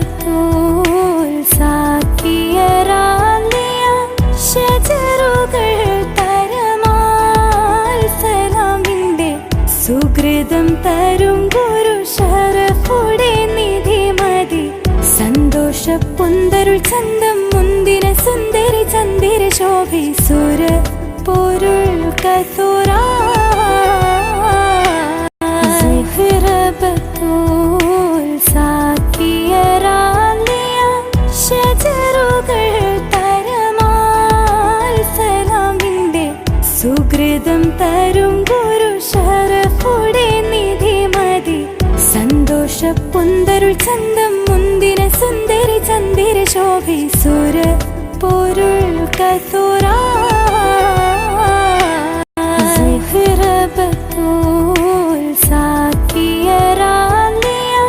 ബത്തൂൽ സാക്കിയറാലിയ ഷജറുകൾ തരമാൽ സലാമിന്റെ സുകൃതം തരും ഗുരു ഷറഫുടെ നിധി മതി സന്തോഷ പൊന്തരുൾ ചന്തം മുന്തിര സുന്ദരി ചന്ദിര ശോഭി സുര പൊരുൾ കസുര ബത്തൂൽ സാക്കിയറാലിയ ഷജറുകൾ തരമാൽ സലാമിന്റെ സുകൃതം തരും ഗുരു ഷറഫുടെ നിധി മതി സന്തോഷ പൊന്തരുൾ ചന്തം മുന്തിര സുന്ദരി ചന്ദിര ശോഭി സുര പൊരുൾ കസുര